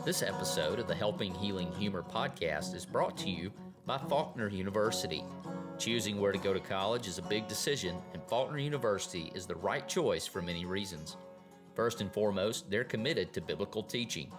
This episode of the Helping Healing Humor podcast is brought to you by Faulkner University. Choosing where to go to college is a big decision, and Faulkner University is the right choice for many reasons. First and foremost, they're committed to biblical teaching.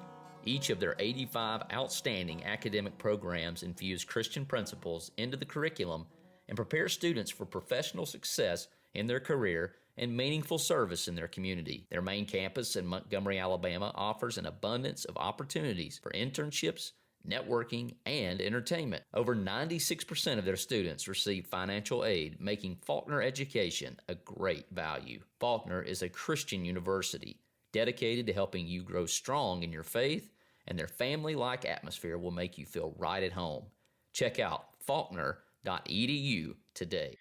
Each of their 85 outstanding academic programs infuse Christian principles into the curriculum and prepare students for professional success in their career and meaningful service in their community. Their main campus in Montgomery, Alabama offers an abundance of opportunities for internships, networking, and entertainment. Over 96% of their students receive financial aid, making Faulkner education a great value. Faulkner is a Christian university dedicated to helping you grow strong in your faith, and their family-like atmosphere will make you feel right at home. Check out faulkner.edu today.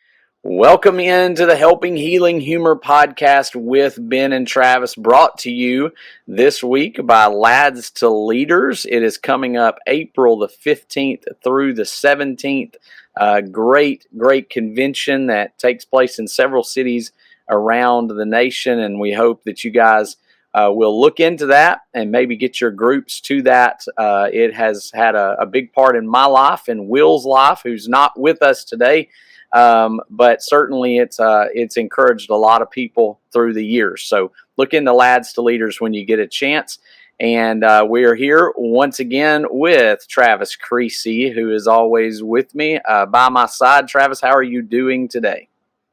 Welcome into the Helping Healing Humor podcast with Ben and Travis, brought to you this week by Lads to Leaders. It is coming up April the 15th through the 17th. Great convention that takes place in several cities around the nation, and we hope that you guys will look into that and maybe get your groups to that. It has had a big part in my life and Will's life, who's not with us today. But certainly it's encouraged a lot of people through the years. So look into Lads to Leaders when you get a chance. And we are here once again with Travis Creasy, who is always with me by my side. Travis, how are you doing today?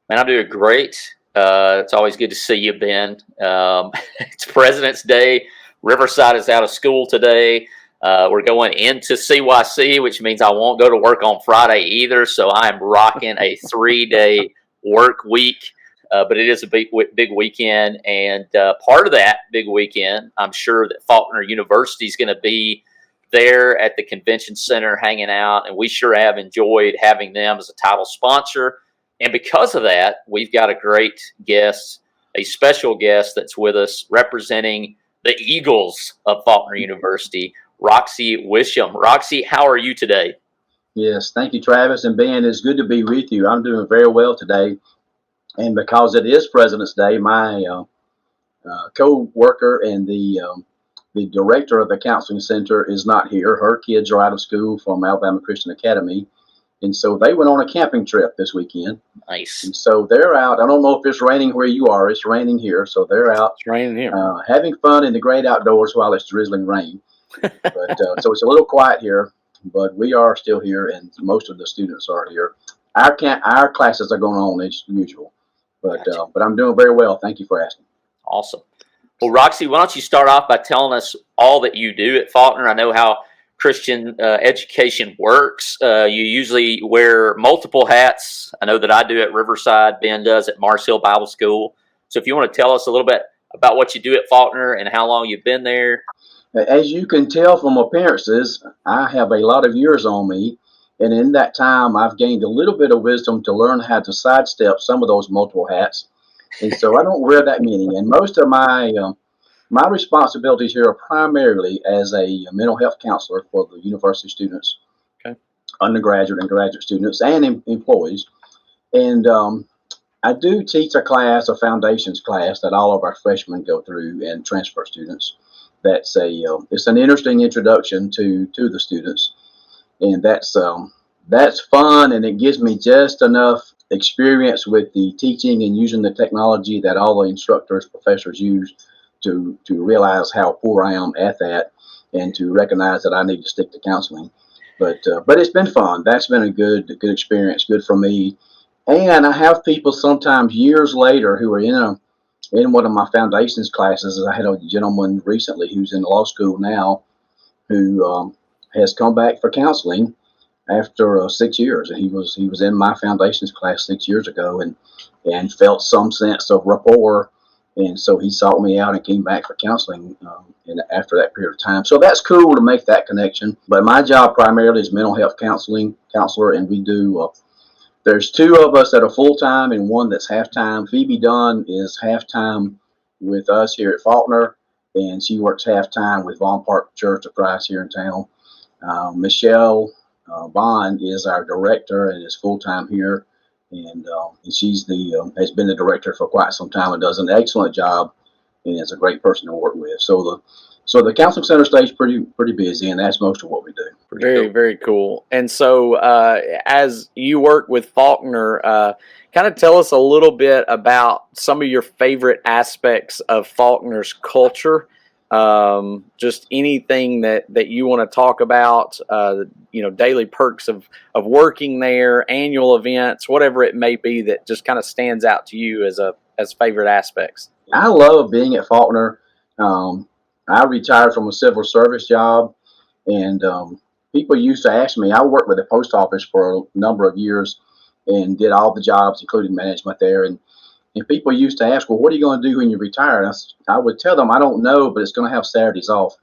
Man, I'm doing great. It's always good to see you, Ben. It's President's Day. Riverside is out of school today. We're going into CYC, which means I won't go to work on Friday either. So I'm rocking a 3-day work week, but it is a big weekend. And part of that big weekend, I'm sure that Faulkner University is going to be there at the convention center hanging out. And we sure have enjoyed having them as a title sponsor. And because of that, we've got a great guest, a special guest that's with us representing the Eagles of Faulkner University, Roxy Wishum. Roxy, how are you today? Yes, thank you, Travis. And Ben, it's good to be with you. I'm doing very well today. And because it is President's Day, my co-worker and the director of the counseling center is not here. Her kids are out of school from Alabama Christian Academy. And so they went on a camping trip this weekend. Nice. And so they're out. I don't know if it's raining where you are. It's raining here. So they're out. It's raining here. Having fun in the great outdoors while it's drizzling rain. But so it's a little quiet here, but we are still here, and most of the students are here. Our classes are going on as usual, but Gotcha. But I'm doing very well. Thank you for asking. Awesome. Well, Roxy, why don't you start off by telling us all that you do at Faulkner? I know how Christian education works. You usually wear multiple hats. I know that I do at Riverside. Ben does at Mars Hill Bible School. So if you want to tell us a little bit about what you do at Faulkner and how long you've been there. As you can tell from appearances, I have a lot of years on me, and in that time, I've gained a little bit of wisdom to learn how to sidestep some of those multiple hats, and so I don't wear that many. And most of my responsibilities here are primarily as a mental health counselor for the university students, okay, undergraduate and graduate students, and employees. And I do teach a foundations class that all of our freshmen go through and transfer students. It's an interesting introduction to the students, and that's fun, and it gives me just enough experience with the teaching and using the technology that all the instructors, professors use to realize how poor I am at that, and to recognize that I need to stick to counseling. But it's been fun. That's been a good experience, good for me. And I have people sometimes years later who are in one of my foundations classes. I had a gentleman recently who's in law school now who has come back for counseling after 6 years. And he was in my foundations class 6 years ago and felt some sense of rapport. And so he sought me out and came back for counseling after that period of time. So that's cool to make that connection. But my job primarily is mental health counselor, and we do there's two of us that are full-time and one that's half-time. Phoebe Dunn is half-time with us here at Faulkner, and she works half-time with Vaughn Park Church of Christ here in town. Michelle Bond is our director and is full-time here, and she's has been the director for quite some time and does an excellent job, and is a great person to work with. So So the counseling center stays pretty busy, and that's most of what we do. Very, very cool. And so, as you work with Faulkner, kind of tell us a little bit about some of your favorite aspects of Faulkner's culture. Just anything that you want to talk about, daily perks of working there, annual events, whatever it may be that just kind of stands out to you as favorite aspects. I love being at Faulkner. I retired from a civil service job, and people used to ask me. I worked with the post office for a number of years and did all the jobs, including management there. And people used to ask, well, what are you going to do when you retire? And I would tell them, I don't know, but it's going to have Saturdays off.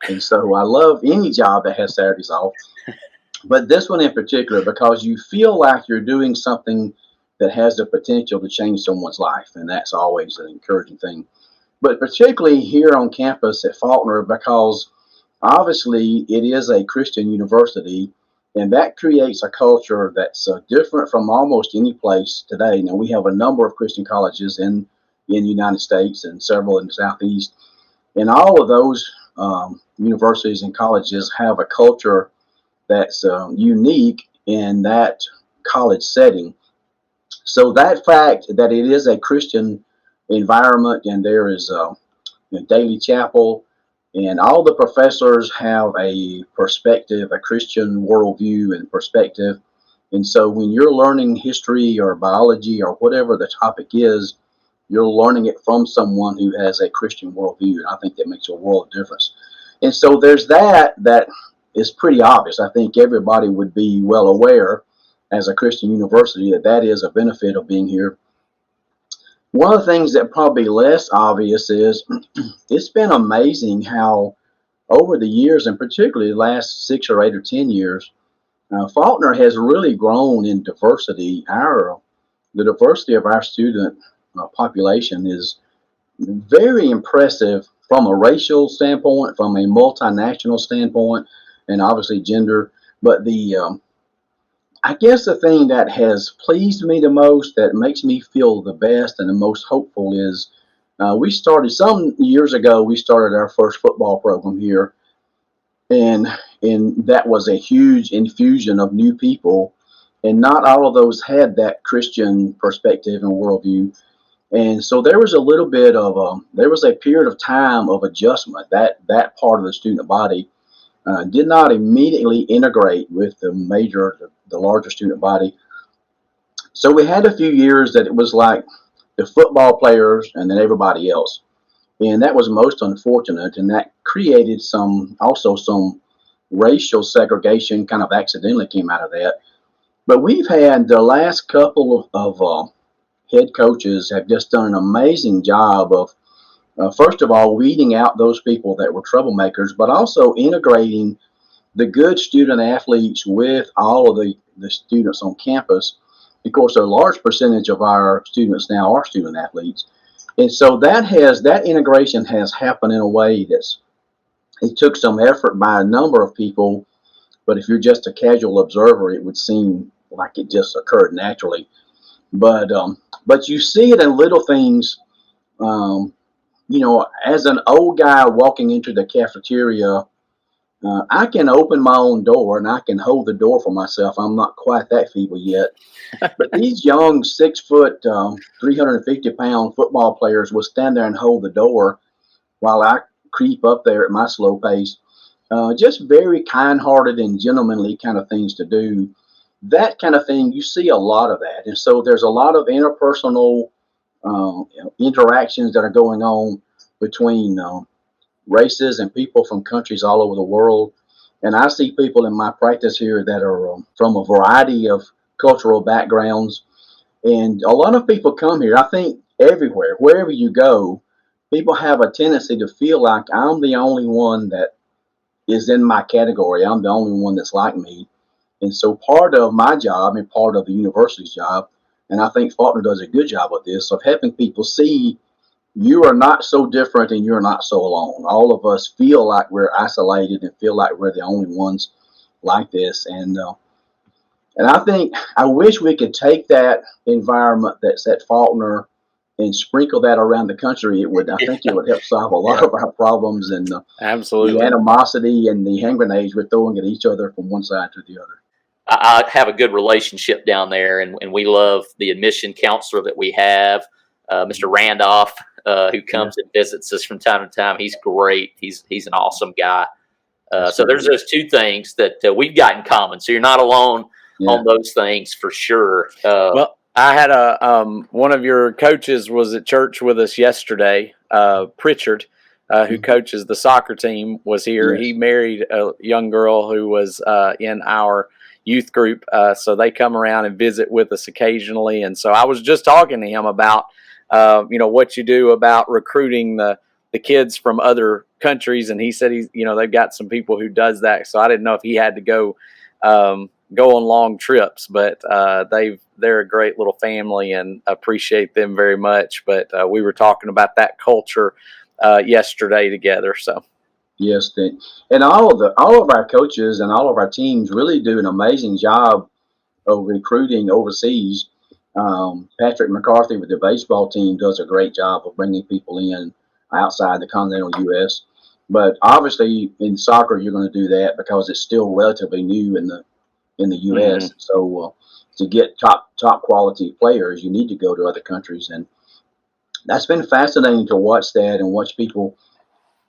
And so I love any job that has Saturdays off. But this one in particular, because you feel like you're doing something that has the potential to change someone's life. And that's always an encouraging thing. But particularly here on campus at Faulkner, because obviously it is a Christian university, and that creates a culture that's different from almost any place today. Now, we have a number of Christian colleges in the United States and several in the Southeast. And all of those universities and colleges have a culture that's unique in that college setting. So that fact that it is a Christian environment, and there is a daily chapel, and all the professors have a perspective, a Christian worldview and perspective. And so when you're learning history or biology or whatever the topic is, you're learning it from someone who has a Christian worldview. And I think that makes a world of difference. And so there's that is pretty obvious. I think everybody would be well aware as a Christian university that is a benefit of being here. One of the things that probably less obvious is it's been amazing how over the years, and particularly the last 6 or 8 or 10 years, Faulkner has really grown in diversity. The diversity of our student population is very impressive from a racial standpoint, from a multinational standpoint, and obviously gender. But I guess the thing that has pleased me the most, that makes me feel the best and the most hopeful, is we started some years ago. We started our first football program here, and that was a huge infusion of new people, and not all of those had that Christian perspective and worldview. And so there was a little bit of there was a period of time of adjustment. That part of the student body did not immediately integrate with the larger student body. So we had a few years that it was like the football players and then everybody else. And that was most unfortunate, and that created some racial segregation kind of accidentally came out of that. But we've had the last couple of head coaches have just done an amazing job of, first of all, weeding out those people that were troublemakers, but also integrating the good student athletes with all of the students on campus. Of course, a large percentage of our students now are student athletes. And so that integration has happened in a way it took some effort by a number of people, but if you're just a casual observer, it would seem like it just occurred naturally. But you see it in little things. As an old guy walking into the cafeteria, I can open my own door and I can hold the door for myself. I'm not quite that feeble yet. But these young 6 foot, 350-pound football players will stand there and hold the door while I creep up there at my slow pace. Just very kind-hearted and gentlemanly kind of things to do. That kind of thing, you see a lot of that. And so there's a lot of interpersonal interactions that are going on between races and people from countries all over the world. And I see people in my practice here that are from a variety of cultural backgrounds. And a lot of people come here. I think everywhere, wherever you go, people have a tendency to feel like I'm the only one that is in my category. I'm the only one that's like me. And so part of my job and part of the university's job, and I think Faulkner does a good job of this, of helping people see you are not so different and you're not so alone. All of us feel like we're isolated and feel like we're the only ones like this. And I wish we could take that environment that's at Faulkner and sprinkle that around the country, I think it would help solve a lot of our problems, and the Absolutely. animosity and the hand grenades we're throwing at each other from one side to the other. I have a good relationship down there, and we love the admission counselor that we have, Mr. Randolph, who comes and visits us from time to time. He's great. He's an awesome guy. So there's those two things that we've got in common. So you're not alone on those things for sure. Well, I had one of your coaches was at church with us yesterday, Pritchard, who coaches the soccer team, was here. Yes. He married a young girl who was in our youth group, so they come around and visit with us occasionally. And so I was just talking to him about what you do about recruiting the kids from other countries, and he said they've got some people who does that. So I didn't know if he had to go on long trips, but they're a great little family and appreciate them very much. But we were talking about that culture yesterday together. So yes, and all of our coaches and all of our teams really do an amazing job of recruiting overseas. Patrick McCarthy with the baseball team does a great job of bringing people in outside the continental U.S. But obviously in soccer you're going to do that because it's still relatively new in the U.S. Mm-hmm. So to get top quality players, you need to go to other countries, and that's been fascinating to watch that and watch people.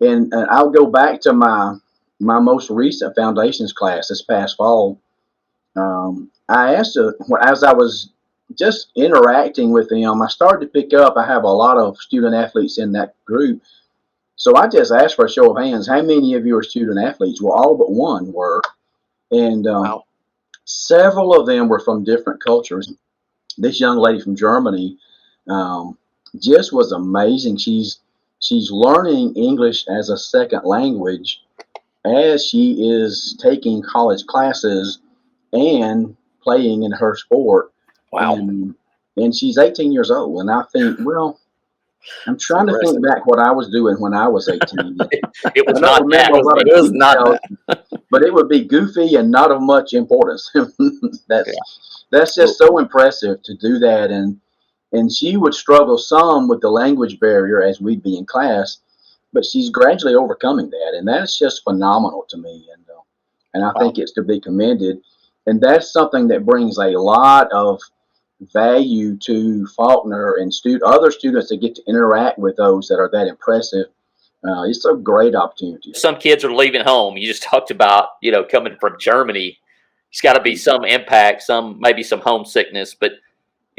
And I'll go back to my most recent foundations class this past fall. I asked as I was just interacting with them, I started to pick up. I have a lot of student athletes in that group, so I just asked for a show of hands. How many of you are student athletes? Well, all but one were, and wow. Several of them were from different cultures. This young lady from Germany just was amazing. She's learning English as a second language as she is taking college classes and playing in her sport. Wow. And she's 18 years old. And I think, well, I'm trying to think back what I was doing when I was 18. It was not that. It was not that. But it would be goofy and not of much importance. That's just so impressive to do that. And she would struggle some with the language barrier as we'd be in class, but she's gradually overcoming that. And that's just phenomenal to me. And I think it's to be commended. And that's something that brings a lot of value to Faulkner and other students that get to interact with those that are that impressive. It's a great opportunity. Some kids are leaving home. You just talked about, coming from Germany. It's got to be some impact, maybe some homesickness. But,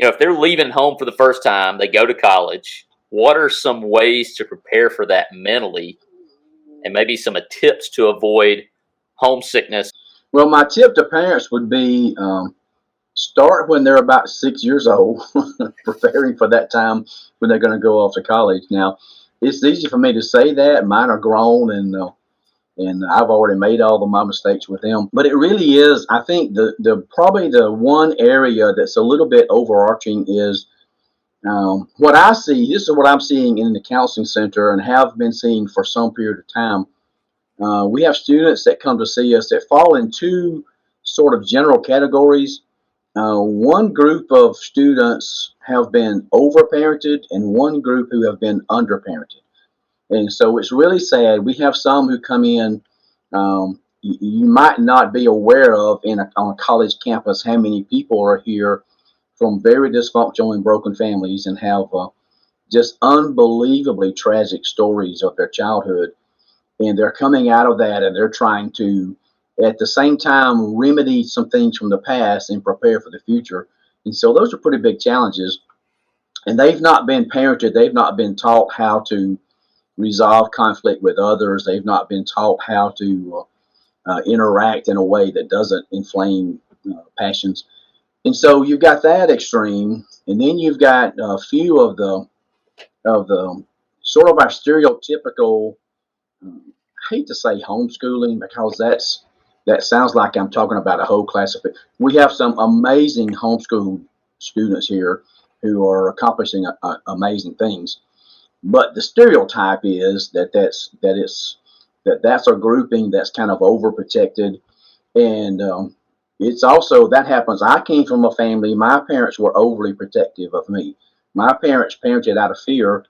if they're leaving home for the first time, they go to college, what are some ways to prepare for that mentally, and maybe some tips to avoid homesickness? Well, my tip to parents would be start when they're about 6 years old, preparing for that time when they're going to go off to college. Now, it's easy for me to say that. Mine are grown, and I've already made all of my mistakes with them. But it really is, I think, probably the one area that's a little bit overarching is what I see. This is what I'm seeing in the counseling center and have been seeing for some period of time. We have students that come to see us that fall in two sort of general categories. One group of students have been overparented and one group who have been underparented. And so it's really sad. We have some who come in, you might not be aware of on a college campus how many people are here from very dysfunctional and broken families and have just unbelievably tragic stories of their childhood. And they're coming out of that and they're trying to, at the same time, remedy some things from the past and prepare for the future. And so those are pretty big challenges. And they've not been parented. They've not been taught how to resolve conflict with others. They've not been taught how to interact in a way that doesn't inflame passions. And so you've got that extreme. And then you've got a few of the sort of our stereotypical, I hate to say homeschooling because that sounds like I'm talking about a whole class of it. We have some amazing homeschool students here who are accomplishing amazing things. But the stereotype is that's a grouping that's kind of overprotected, and it's also that happens. I came from a family. My parents were overly protective of me. My parents parented out of fear,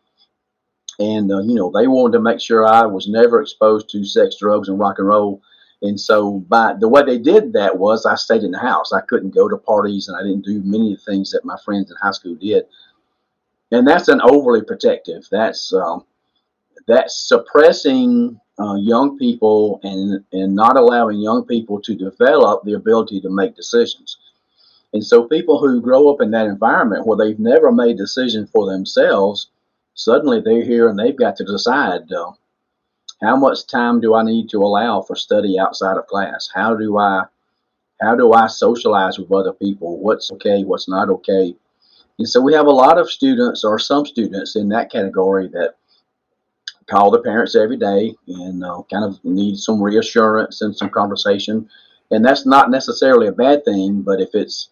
and they wanted to make sure I was never exposed to sex, drugs, and rock and roll. And so, by the way they did that was I stayed in the house. I couldn't go to parties, and I didn't do many of the things that my friends in high school did. And that's an overly protective. That's suppressing young people and not allowing young people to develop the ability to make decisions. And so people who grow up in that environment where they've never made decisions for themselves, suddenly they're here and they've got to decide how much time do I need to allow for study outside of class? How do I socialize with other people? What's okay? What's not okay? And so we have a lot of students, or some students in that category, that call the parents every day and kind of need some reassurance and some conversation. And that's not necessarily a bad thing, but if it's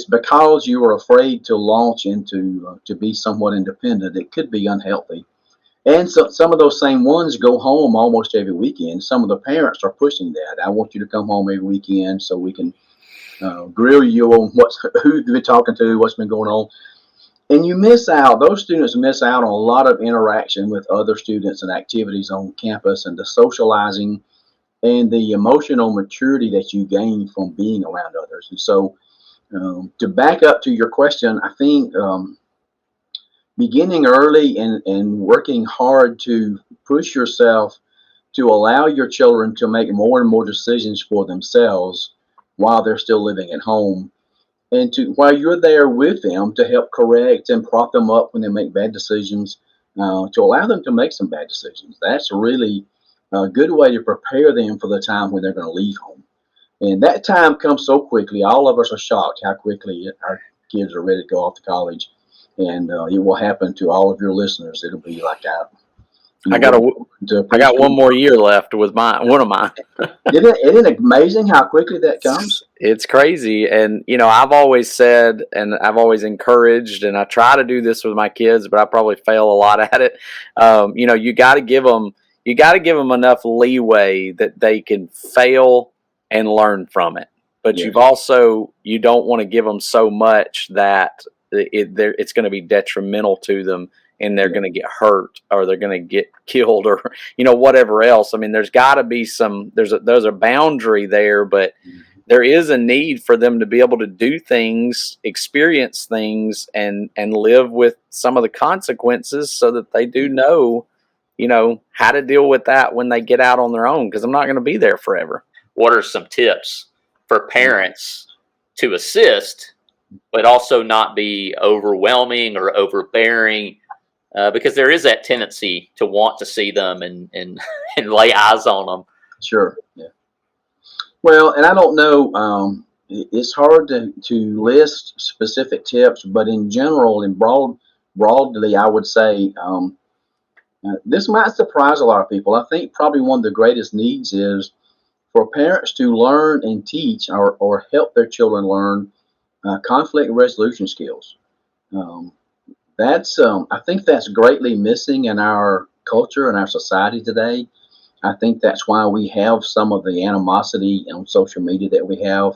because you are afraid to launch into to be somewhat independent, it could be unhealthy. And so some of those same ones go home almost every weekend. Some of the parents are pushing that. I want you to come home every weekend so we can grill you on who you've been talking to, what's been going on. And you miss out, those students miss out on a lot of interaction with other students and activities on campus, and the socializing and the emotional maturity that you gain from being around others. And so, to back up to your question, I think beginning early and working hard to push yourself to allow your children to make more and more decisions for themselves while they're still living at home, and to while you're there with them to help correct and prop them up when they make bad decisions, to allow them to make some bad decisions. That's really a good way to prepare them for the time when they're going to leave home. And that time comes so quickly. All of us are shocked how quickly our kids are ready to go off to college. And it will happen to all of your listeners. It'll be like that. I got one more year left with one of mine. Isn't it amazing how quickly that comes? It's crazy. And, I've always said, and I've always encouraged, and I try to do this with my kids, but I probably fail a lot at it. You got to give them enough leeway that they can fail and learn from it. But Yes. you don't want to give them so much that it's going to be detrimental to them, and they're going to get hurt, or they're going to get killed, or whatever else. I mean, there's got to be there's a boundary there, but there is a need for them to be able to do things, experience things, and live with some of the consequences, so that they do know how to deal with that when they get out on their own, because I'm not going to be there forever. What are some tips for parents to assist, but also not be overwhelming or overbearing? Because there is that tendency to want to see them and lay eyes on them. Sure. Yeah. Well, and I don't know. It's hard to list specific tips, but in general, broadly, I would say this might surprise a lot of people. I think probably one of the greatest needs is for parents to learn and teach, or help their children learn conflict resolution skills. I think that's greatly missing in our culture and our society today. I think that's why we have some of the animosity on social media that we have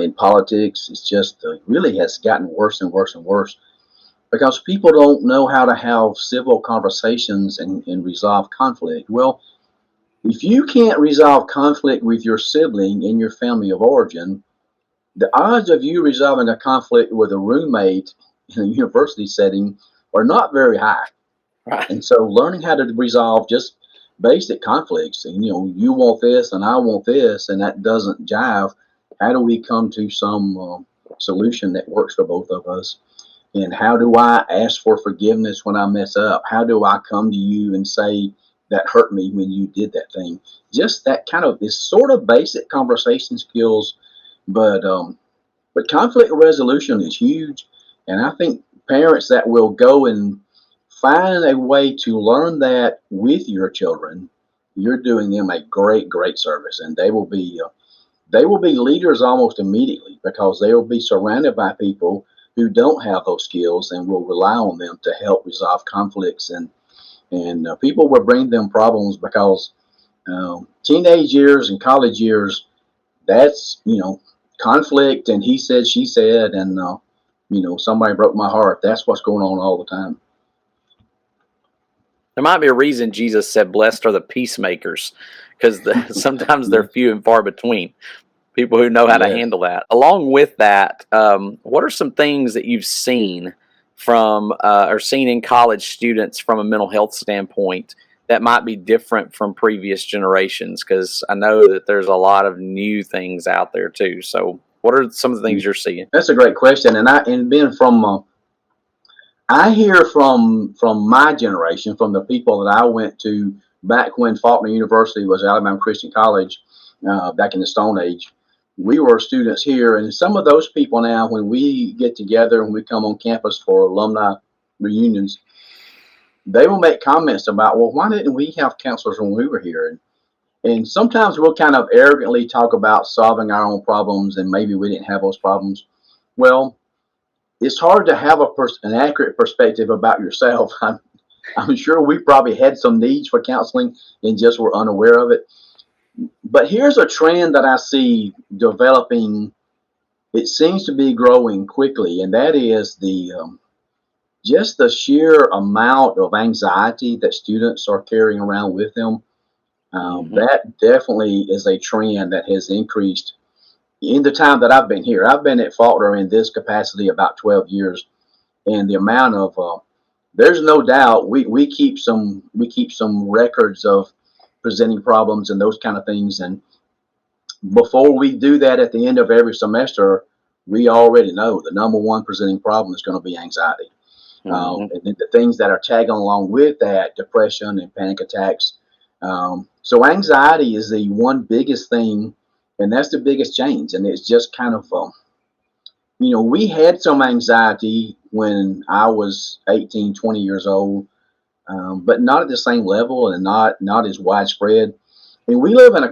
in politics. It's just really has gotten worse and worse and worse, because people don't know how to have civil conversations and resolve conflict. Well, if you can't resolve conflict with your sibling in your family of origin, the odds of you resolving a conflict with a roommate in a university setting are not very high. Right. And so learning how to resolve just basic conflicts, and you want this and I want this, and that doesn't jive. How do we come to some solution that works for both of us? And how do I ask for forgiveness when I mess up? How do I come to you and say that hurt me when you did that thing? Just that kind of is sort of basic conversation skills, but conflict resolution is huge. And I think parents that will go and find a way to learn that with your children, you're doing them a great, great service, and they will be leaders almost immediately, because they will be surrounded by people who don't have those skills and will rely on them to help resolve conflicts, and people will bring them problems, because teenage years and college years, that's conflict and he said, she said, and somebody broke my heart. That's what's going on all the time. There might be a reason Jesus said, "Blessed are the peacemakers," because sometimes they're few and far between. People who know how to handle that. Along with that, what are some things that you've seen from or seen in college students from a mental health standpoint that might be different from previous generations? Because I know that there's a lot of new things out there too. So, what are some of the things you're seeing? That's a great question, and being from I hear from my generation, from the people that I went to back when Faulkner University was Alabama Christian College, back in the Stone Age. We were students here, and some of those people now, when we get together and we come on campus for alumni reunions, they will make comments about, well, why didn't we have counselors when we were here? And sometimes we'll kind of arrogantly talk about solving our own problems, and maybe we didn't have those problems. Well, it's hard to have an accurate perspective about yourself. I'm sure we probably had some needs for counseling and just were unaware of it. But here's a trend that I see developing. It seems to be growing quickly, and that is just the sheer amount of anxiety that students are carrying around with them. That definitely is a trend that has increased in the time that I've been here. I've been at Faulkner in this capacity about 12 years, and the amount of there's no doubt we keep some records of presenting problems and those kind of things, and before we do that at the end of every semester, we already know the number one presenting problem is going to be anxiety. And then the things that are tagging along with that, depression and panic attacks. So anxiety is the one biggest thing, and that's the biggest change. And it's just kind of, we had some anxiety when I was 18, 20 years old, but not at the same level and not as widespread. And we live in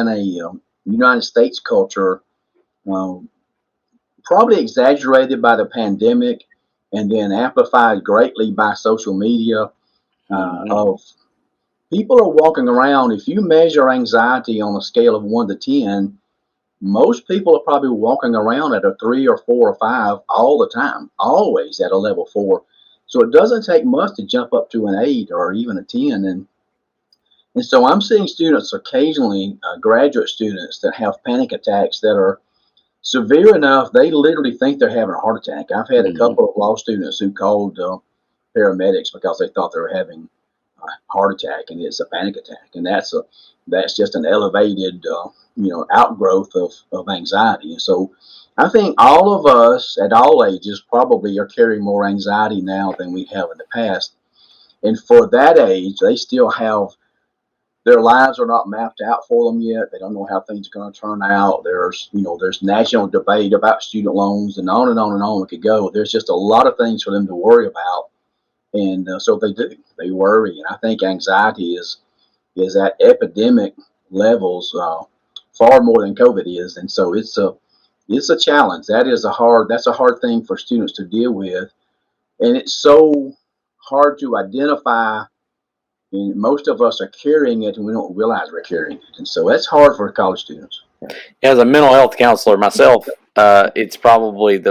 a United States culture, probably exaggerated by the pandemic and then amplified greatly by social media, of people are walking around. If you measure anxiety on a scale of 1 to 10, most people are probably walking around at a 3 or 4 or 5 all the time, always at a level 4. So it doesn't take much to jump up to an 8 or even a 10. And so I'm seeing students occasionally, graduate students, that have panic attacks that are severe enough they literally think they're having a heart attack. I've had a couple of law students who called paramedics because they thought they were having a heart attack, and it's a panic attack. And that's just an elevated outgrowth of anxiety. And so I think all of us at all ages probably are carrying more anxiety now than we have in the past. And for that age, they still have, their lives are not mapped out for them yet. They don't know how things are going to turn out. There's national debate about student loans, and on and on and on it could go. There's just a lot of things for them to worry about. And so they worry. And I think anxiety is at epidemic levels, far more than COVID is. And so it's a challenge. That's a hard thing for students to deal with. And it's so hard to identify. And most of us are carrying it, and we don't realize we're carrying it. And so that's hard for college students. As a mental health counselor myself, it's probably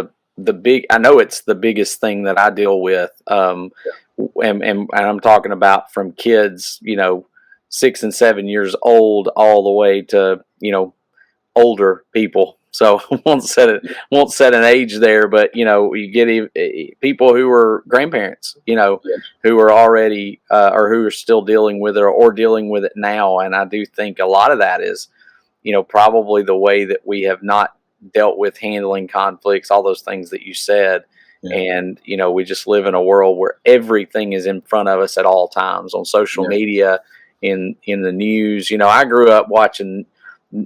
I know it's the biggest thing that I deal with. And I'm talking about from kids, 6 and 7 years old, all the way to, older people. So won't set an age there, but you get people who are grandparents, who are already or who are still dealing with it or dealing with it now. And I do think a lot of that is, probably the way that we have not dealt with handling conflicts, all those things that you said. Yeah. And we just live in a world where everything is in front of us at all times on social media, in the news. I grew up watching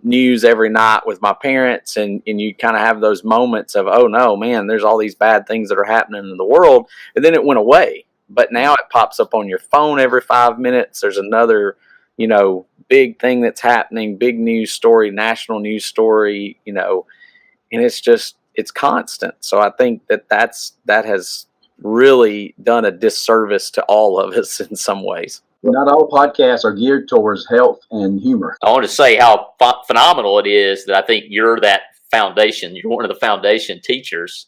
news every night with my parents, and you kind of have those moments of, oh no, man, there's all these bad things that are happening in the world, and then it went away. But now it pops up on your phone every 5 minutes. There's another big thing that's happening, big news story, national news story, and it's constant. So I think that has really done a disservice to all of us in some ways. Not all podcasts are geared towards health and humor. I want to say how phenomenal it is that I think you're that foundation. You're one of the foundation teachers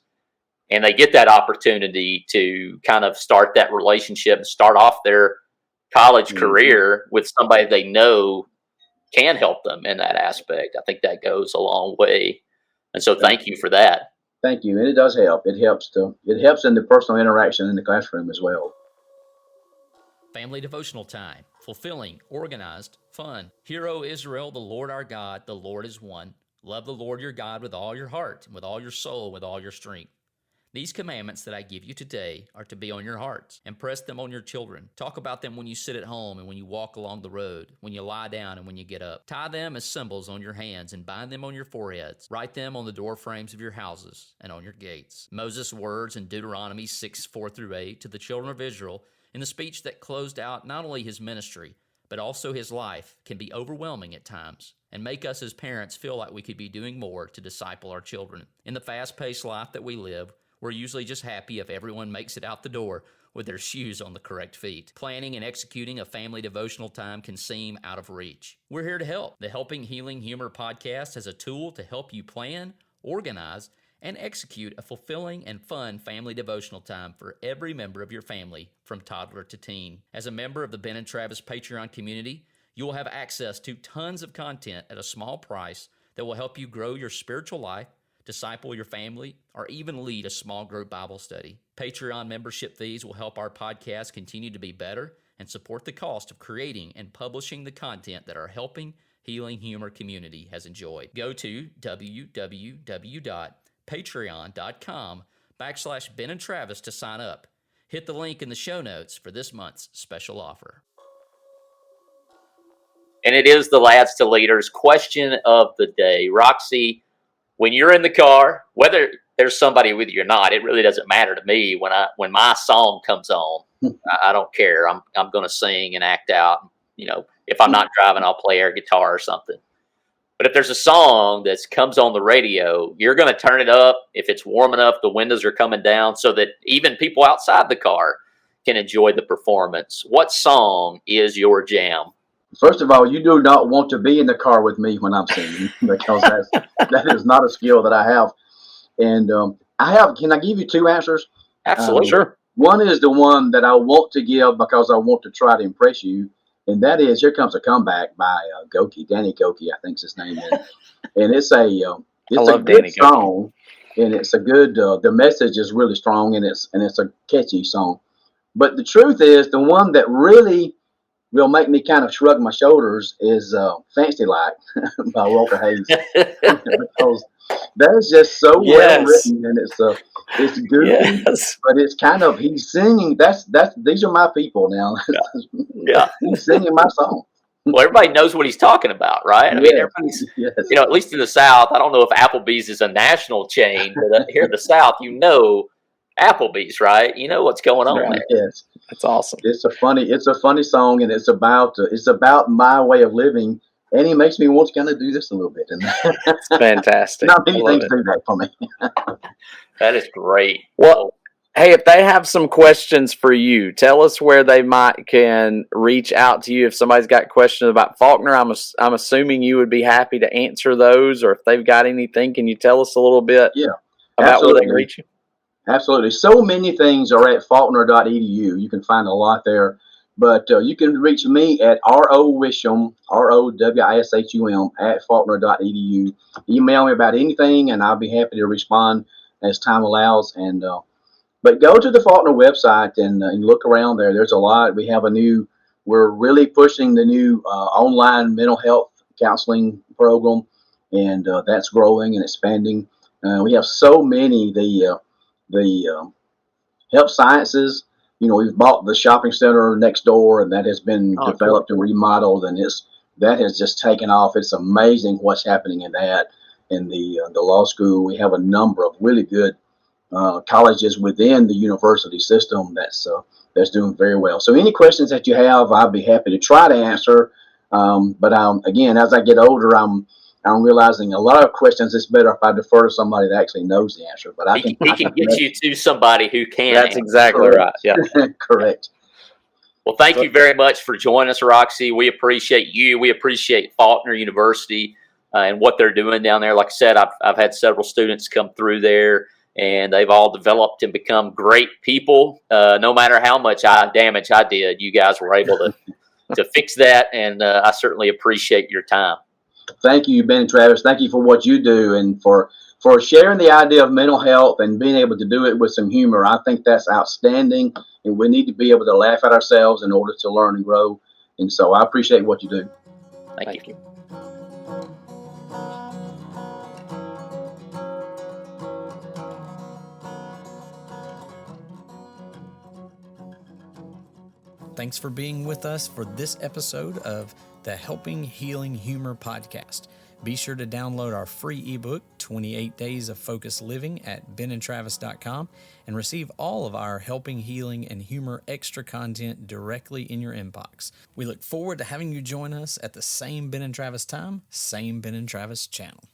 and they get that opportunity to kind of start that relationship and start off their college career with somebody they know can help them in that aspect. I think that goes a long way. And so thank you for that. Thank you. And it does help. It helps in the personal interaction in the classroom as well. Family devotional time. Fulfilling, organized, fun. Hear, O Israel, the Lord our God, the Lord is one. Love the Lord your God with all your heart, and with all your soul, with all your strength. These commandments that I give you today are to be on your hearts. Impress them on your children. Talk about them when you sit at home and when you walk along the road, when you lie down and when you get up. Tie them as symbols on your hands and bind them on your foreheads. Write them on the door frames of your houses and on your gates. Moses' words in Deuteronomy 6:4-8 to the children of Israel in the speech that closed out not only his ministry, but also his life, can be overwhelming at times and make us as parents feel like we could be doing more to disciple our children. In the fast-paced life that we live, we're usually just happy if everyone makes it out the door with their shoes on the correct feet. Planning and executing a family devotional time can seem out of reach. We're here to help. The Helping Healing Humor podcast has a tool to help you plan, organize, and execute a fulfilling and fun family devotional time for every member of your family, from toddler to teen. As a member of the Ben and Travis Patreon community, you will have access to tons of content at a small price that will help you grow your spiritual life, disciple your family, or even lead a small group Bible study. Patreon membership fees will help our podcast continue to be better and support the cost of creating and publishing the content that our Helping Healing Humor community has enjoyed. Go to www.patreon.com/Ben and Travis to sign up. Hit the link in the show notes for this month's special offer. And it is the Lads to Leaders question of the day. Roxy, when you're in the car, whether there's somebody with you or not, it really doesn't matter to me. When my song comes on, I don't care. I'm going to sing and act out. You know, if I'm not driving, I'll play air guitar or something. But if there's a song that comes on the radio, you're going to turn it up. If it's warm enough, the windows are coming down so that even people outside the car can enjoy the performance. What song is your jam? First of all, you do not want to be in the car with me when I'm singing, because that is not a skill that I have. And can I give you two answers? Absolutely. Sure. One is the one that I want to give because I want to try to impress you. And that is "Here Comes a Comeback" by Danny Goki, I think's his name. And it's a good song, and it's a good. The message is really strong, and it's a catchy song. But the truth is, the one that really will make me kind of shrug my shoulders is "Fancy Like" by Walter Hayes, because that is just so well written, and it's goofy, but it's kind of, he's singing. These are my people now. He's singing my song. Well, everybody knows what he's talking about, right? I mean, everybody's, at least in the South, I don't know if Applebee's is a national chain, but here in the South, Applebee's, right? You know what's going on there. Yes, that's awesome. It's a funny song, and it's about my way of living, and he makes me want to kind of do this a little bit. And that's fantastic. Not many things do that for me. That is great. Well, hey, if they have some questions for you, tell us where they can reach out to you. If somebody's got questions about Faulkner, I'm assuming you would be happy to answer those. Or if they've got anything, can you tell us a little bit about where they can reach you? Absolutely. So many things are at faulkner.edu. You can find a lot there. But you can reach me at Wishum, ROWISHUM, at faulkner.edu. Email me about anything, and I'll be happy to respond as time allows. And but go to the Faulkner website and look around there. There's a lot. We're really pushing the new online mental health counseling program, and that's growing and expanding. We have so many, the health sciences. We've bought the shopping center next door, and that has been developed and remodeled, and that has just taken off. It's amazing what's happening in that. In the law school, we have a number of really good colleges within the university system that's doing very well. So any questions that you have, I'll be happy to try to answer. But again, as I get older, I'm realizing a lot of questions, it's better if I defer to somebody that actually knows the answer. But he can get you to somebody who can. That's exactly right. Yeah, correct. Well, thank you very much for joining us, Roxy. We appreciate you. We appreciate Faulkner University and what they're doing down there. Like I said, I've had several students come through there, and they've all developed and become great people. No matter how much damage I did, you guys were able to fix that, and I certainly appreciate your time. Thank you, Ben and Travis. Thank you for what you do and for sharing the idea of mental health and being able to do it with some humor. I think that's outstanding, and we need to be able to laugh at ourselves in order to learn and grow. And so I appreciate what you do. Thank you. Thanks for being with us for this episode of the Helping Healing Humor podcast. Be sure to download our free ebook, 28 Days of Focused Living, at benandtravis.com and receive all of our Helping Healing and Humor extra content directly in your inbox. We look forward to having you join us at the same Ben and Travis time, same Ben and Travis channel.